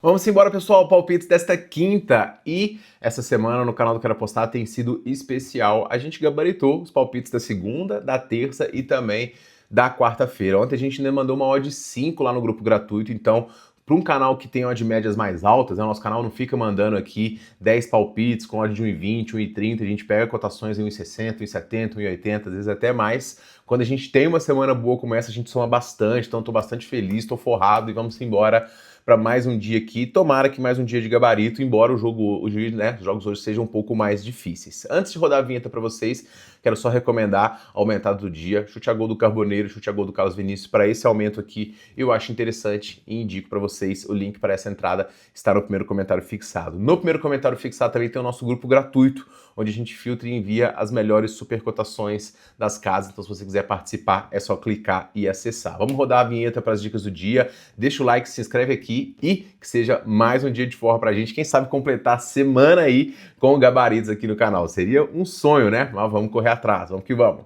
Vamos embora, pessoal, palpites desta quinta. E essa semana no canal do Quero Apostar tem sido especial. A gente gabaritou os palpites da segunda, da terça e também da quarta-feira. Ontem a gente ainda mandou uma odd 5 lá no grupo gratuito, então para um canal que tem odd médias mais altas, né, nosso canal não fica mandando aqui 10 palpites com odd de 1,20, 1,30, a gente pega cotações em 1,60, 1,70, 1,80, às vezes até mais. Quando a gente tem uma semana boa como essa, a gente soma bastante, então estou bastante feliz, estou forrado e vamos embora para mais um dia aqui. Tomara que mais um dia de gabarito, embora os jogos hoje sejam um pouco mais difíceis. Antes de rodar a vinheta para vocês, quero só recomendar aumentado do dia, chute a gol do Carboneiro, chute a gol do Carlos Vinícius. Para esse aumento aqui, eu acho interessante e indico para vocês o link para essa entrada está no primeiro comentário fixado. No primeiro comentário fixado também tem o nosso grupo gratuito, onde a gente filtra e envia as melhores supercotações das casas. Então, se você quiser participar, é só clicar e acessar. Vamos rodar a vinheta para as dicas do dia. Deixa o like, se inscreve aqui e que seja mais um dia de forra pra gente. Quem sabe completar a semana aí com gabaritos aqui no canal. Seria um sonho, né? Mas vamos correr atrás. Vamos que vamos.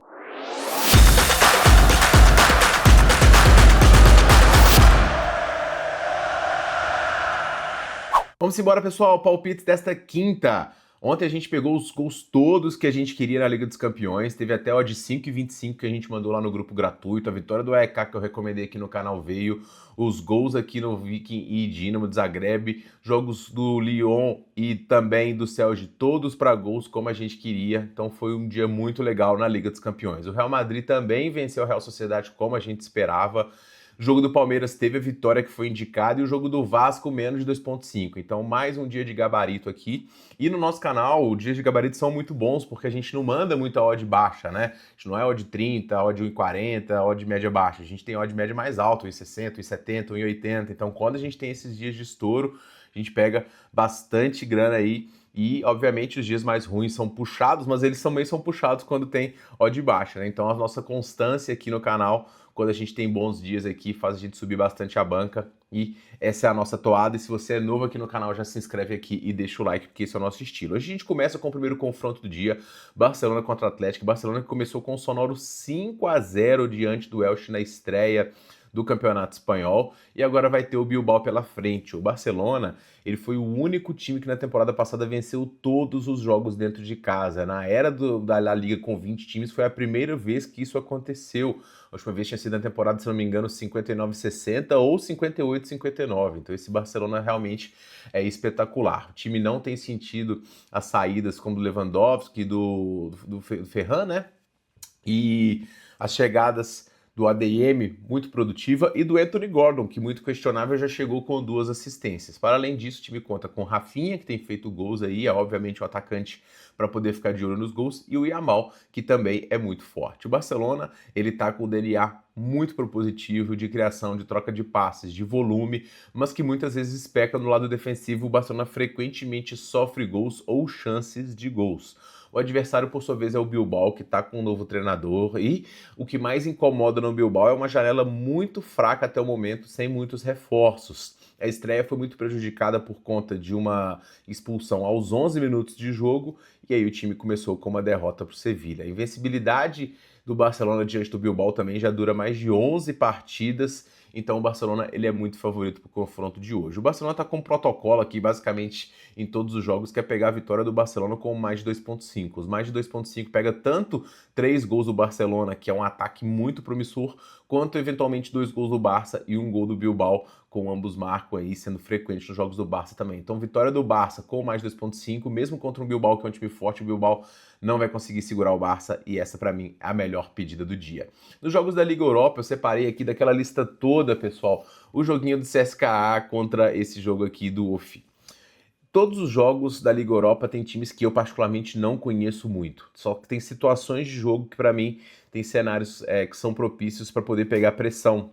Vamos embora, pessoal. Palpites desta quinta. Ontem a gente pegou os gols todos que a gente queria na Liga dos Campeões. Teve até odd 5,25 que a gente mandou lá no grupo gratuito. A vitória do AEK que eu recomendei aqui no canal veio. Os gols aqui no Viking e Dinamo de Zagreb. Jogos do Lyon e também do Celje, todos para gols como a gente queria. Então foi um dia muito legal na Liga dos Campeões. O Real Madrid também venceu a Real Sociedade como a gente esperava. O jogo do Palmeiras teve a vitória que foi indicada e o jogo do Vasco menos de 2,5. Então, mais um dia de gabarito aqui. E no nosso canal, os dias de gabarito são muito bons porque a gente não manda muita odd baixa, né? A gente não é odd 30, odd 1,40, odd média baixa. A gente tem odd média mais alta, 1,60, 1,70, 1,80. Então, quando a gente tem esses dias de estouro, a gente pega bastante grana aí. E, obviamente, os dias mais ruins são puxados, mas eles também são puxados quando tem odd baixa, né? Então, a nossa constância aqui no canal, quando a gente tem bons dias aqui, faz a gente subir bastante a banca. E essa é a nossa toada. E se você é novo aqui no canal, já se inscreve aqui e deixa o like, porque esse é o nosso estilo. Hoje a gente começa com o primeiro confronto do dia, Barcelona contra Atlético. Barcelona que começou com um sonoro 5-0 diante do Elche na estreia do Campeonato Espanhol, e agora vai ter o Bilbao pela frente. O Barcelona, ele foi o único time que na temporada passada venceu todos os jogos dentro de casa. Na era da La Liga com 20 times, foi a primeira vez que isso aconteceu. A última vez tinha sido na temporada, se não me engano, 59-60 ou 58-59. Então esse Barcelona realmente é espetacular. O time não tem sentido as saídas como do Lewandowski, do Ferran, né? E as chegadas do ADM, muito produtiva, e do Anthony Gordon, que muito questionável, já chegou com 2 assistências. Para além disso, o time conta com Rafinha, que tem feito gols aí, é obviamente o atacante para poder ficar de olho nos gols, e o Yamal, que também é muito forte. O Barcelona, ele tá com o DNA muito propositivo de criação, de troca de passes, de volume, mas que muitas vezes peca no lado defensivo. O Barcelona frequentemente sofre gols ou chances de gols. O adversário, por sua vez, é o Bilbao, que está com um novo treinador, e o que mais incomoda no Bilbao é uma janela muito fraca até o momento, sem muitos reforços. A estreia foi muito prejudicada por conta de uma expulsão aos 11 minutos de jogo, e aí o time começou com uma derrota para o Sevilha. A invencibilidade do Barcelona diante do Bilbao também já dura mais de 11 partidas, então o Barcelona ele é muito favorito para o confronto de hoje. O Barcelona está com um protocolo aqui, basicamente, em todos os jogos, que é pegar a vitória do Barcelona com mais de 2,5. Os mais de 2,5 pega tanto 3 gols do Barcelona, que é um ataque muito promissor, quanto eventualmente 2 gols do Barça e 1 gol do Bilbao, com ambos marcam aí, sendo frequente nos jogos do Barça também. Então, vitória do Barça com mais de 2,5, mesmo contra um Bilbao que é um time forte, o Bilbao não vai conseguir segurar o Barça, e essa para mim é a melhor pedida do dia. Nos jogos da Liga Europa, eu separei aqui daquela lista toda, pessoal, o joguinho do CSKA contra esse jogo aqui do OFI. Todos os jogos da Liga Europa tem times que eu particularmente não conheço muito, só que tem situações de jogo que para mim tem cenários que são propícios para poder pegar pressão.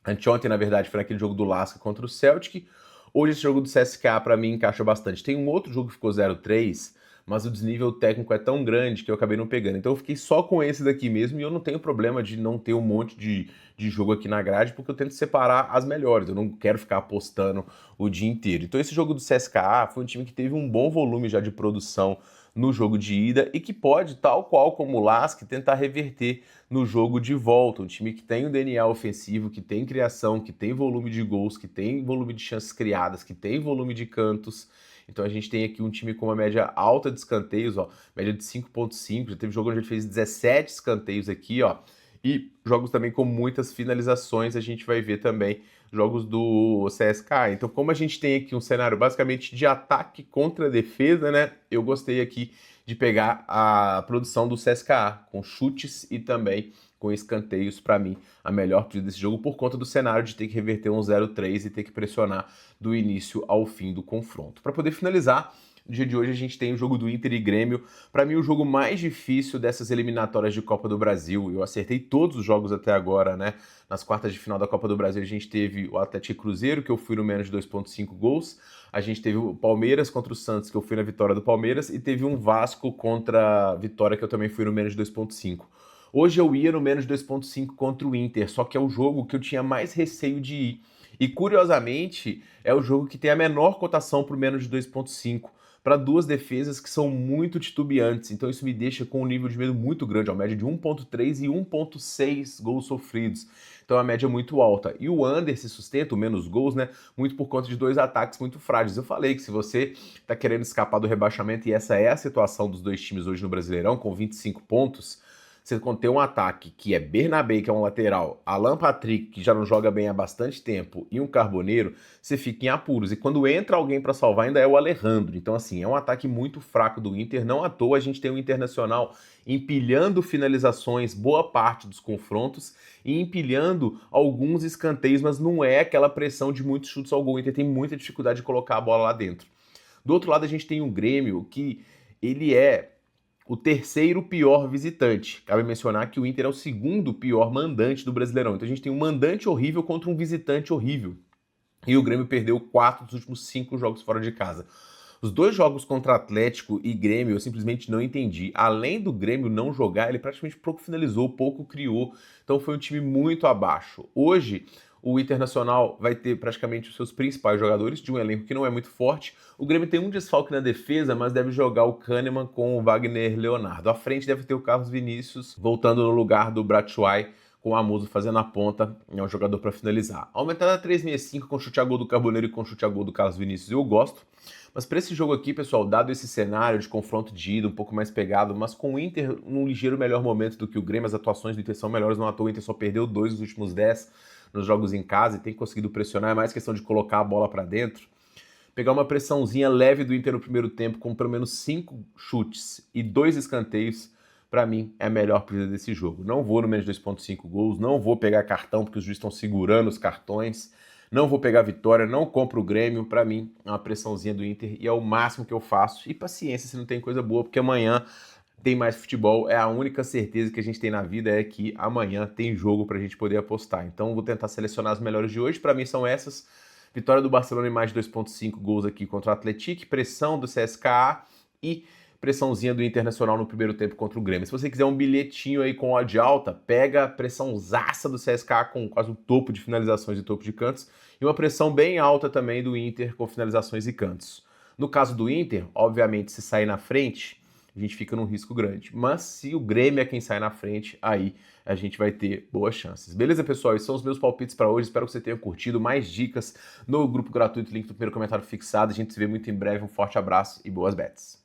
Anteontem, na verdade, foi naquele jogo do Lask contra o Celtic. Hoje esse jogo do CSKA para mim encaixa bastante. Tem um outro jogo que ficou 0-3, mas o desnível técnico é tão grande que eu acabei não pegando. Então eu fiquei só com esse daqui mesmo, e eu não tenho problema de não ter um monte de jogo aqui na grade, porque eu tento separar as melhores, eu não quero ficar apostando o dia inteiro. Então esse jogo do CSKA foi um time que teve um bom volume já de produção no jogo de ida e que pode, tal qual como o LASK, tentar reverter no jogo de volta. Um time que tem um DNA ofensivo, que tem criação, que tem volume de gols, que tem volume de chances criadas, que tem volume de cantos. Então a gente tem aqui um time com uma média alta de escanteios, ó, média de 5,5. Já teve jogo onde a gente fez 17 escanteios aqui, ó. E jogos também com muitas finalizações, a gente vai ver também jogos do CSKA. Então, como a gente tem aqui um cenário basicamente de ataque contra defesa, né? Eu gostei aqui de pegar a produção do CSKA, com chutes e também com escanteios, para mim, a melhor partida desse jogo, por conta do cenário de ter que reverter um 0-3 e ter que pressionar do início ao fim do confronto. Para poder finalizar, no dia de hoje a gente tem o jogo do Inter e Grêmio, para mim o jogo mais difícil dessas eliminatórias de Copa do Brasil. Eu acertei todos os jogos até agora, né? Nas quartas de final da Copa do Brasil a gente teve o Atlético Cruzeiro, que eu fui no menos de 2,5 gols. A gente teve o Palmeiras contra o Santos, que eu fui na vitória do Palmeiras. E teve um Vasco contra a Vitória, que eu também fui no menos de 2,5. Hoje eu ia no menos de 2,5 contra o Inter, só que é o jogo que eu tinha mais receio de ir. E curiosamente, é o jogo que tem a menor cotação para o menos de 2,5 para duas defesas que são muito titubeantes. Então isso me deixa com um nível de medo muito grande, a média de 1,3 e 1,6 gols sofridos. Então a média é muito alta. E o under se sustenta, o menos gols, né? Muito por conta de dois ataques muito frágeis. Eu falei que se você está querendo escapar do rebaixamento, e essa é a situação dos dois times hoje no Brasileirão, com 25 pontos, você tem um ataque que é Bernabé, que é um lateral, Alan Patrick, que já não joga bem há bastante tempo, e um Carboneiro, você fica em apuros. E quando entra alguém para salvar, ainda é o Alejandro. Então, assim, é um ataque muito fraco do Inter. Não à toa a gente tem o Internacional empilhando finalizações, boa parte dos confrontos, e empilhando alguns escanteios, mas não é aquela pressão de muitos chutes ao gol. O Inter tem muita dificuldade de colocar a bola lá dentro. Do outro lado, a gente tem um Grêmio que ele é o terceiro pior visitante. Cabe mencionar que o Inter é o segundo pior mandante do Brasileirão. Então a gente tem um mandante horrível contra um visitante horrível. E o Grêmio perdeu 4 dos últimos 5 jogos fora de casa. Os dois jogos contra Atlético e Grêmio eu simplesmente não entendi. Além do Grêmio não jogar, ele praticamente pouco finalizou, pouco criou. Então foi um time muito abaixo. Hoje, o Internacional vai ter praticamente os seus principais jogadores de um elenco que não é muito forte. O Grêmio tem um desfalque na defesa, mas deve jogar o Kahneman com o Wagner Leonardo. À frente deve ter o Carlos Vinícius voltando no lugar do Batshuayi, com o Amuso fazendo a ponta, é um jogador para finalizar. Aumentar a 3,65 com chute a gol do Carboneiro e com chute a gol do Carlos Vinícius, eu gosto. Mas para esse jogo aqui, pessoal, dado esse cenário de confronto de ida, um pouco mais pegado, mas com o Inter num ligeiro melhor momento do que o Grêmio, as atuações do Inter são melhores, não à toa o Inter só perdeu 2 dos últimos 10 nos jogos em casa e tem conseguido pressionar, é mais questão de colocar a bola para dentro. Pegar uma pressãozinha leve do Inter no primeiro tempo, com pelo menos 5 chutes e 2 escanteios, para mim é a melhor partida desse jogo. Não vou no menos de 2,5 gols, não vou pegar cartão porque os juízes estão segurando os cartões, não vou pegar vitória, não compro o Grêmio. Para mim é uma pressãozinha do Inter e é o máximo que eu faço. E paciência se não tem coisa boa, porque amanhã tem mais futebol. É a única certeza que a gente tem na vida, é que amanhã tem jogo para a gente poder apostar. Então vou tentar selecionar as melhores de hoje. Para mim são essas: vitória do Barcelona em mais de 2,5 gols aqui contra o Atlético, pressão do CSKA e pressãozinha do Internacional no primeiro tempo contra o Grêmio. Se você quiser um bilhetinho aí com odd alta, pega a pressãozaça do CSKA com quase o topo de finalizações e topo de cantos, e uma pressão bem alta também do Inter com finalizações e cantos. No caso do Inter, obviamente, se sair na frente, a gente fica num risco grande. Mas se o Grêmio é quem sai na frente, aí a gente vai ter boas chances. Beleza, pessoal? Esses são os meus palpites para hoje. Espero que você tenha curtido. Mais dicas no grupo gratuito, link do primeiro comentário fixado. A gente se vê muito em breve. Um forte abraço e boas bets.